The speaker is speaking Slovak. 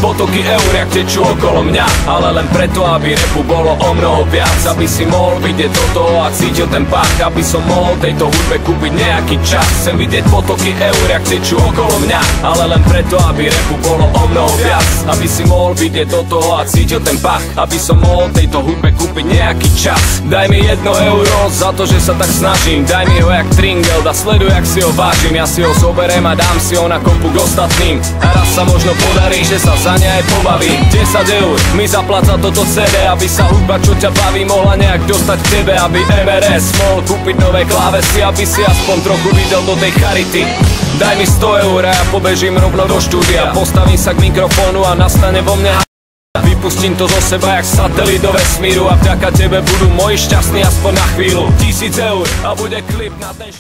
potoky eur, jak tečú okolo mňa, ale len preto, aby repu bolo o mnoho viac. Aby si mohol vidieť toto a cítil ten pach, aby som mohol tejto hudbe kúpiť nejaký čas. Chcem vidieť potoky eur, jak tečú okolo mňa, ale len preto, aby repu bolo o mnoho viac. Aby si mohol vidieť toto a cítil ten pach, aby som mohol tejto hudbe kúpiť nejaký čas. Daj mi 1 euro za to, že sa tak snažím, daj mi ho jak tringel a sleduj, jak si ho vážim. Ja si ho zoberiem a dám si ho na kopu k ostatným a raz sa možno podarí, že sa za ne aj pobavím. 10 eur mi zapláca toto CD, aby sa hudba, čo ťa baví, mohla nejak dostať k tebe. Aby MRS mohol kúpiť nové klávesy, aby si aspoň trochu videl do tej charity. Daj mi 100 eur a ja pobežím rovno do štúdia, postavím sa k mikrofónu a nastane vo mne vypustím to zo seba jak satelit do vesmíru a vďaka tebe budú moji šťastní aspoň na chvíľu. 1000 eur a bude klip na ten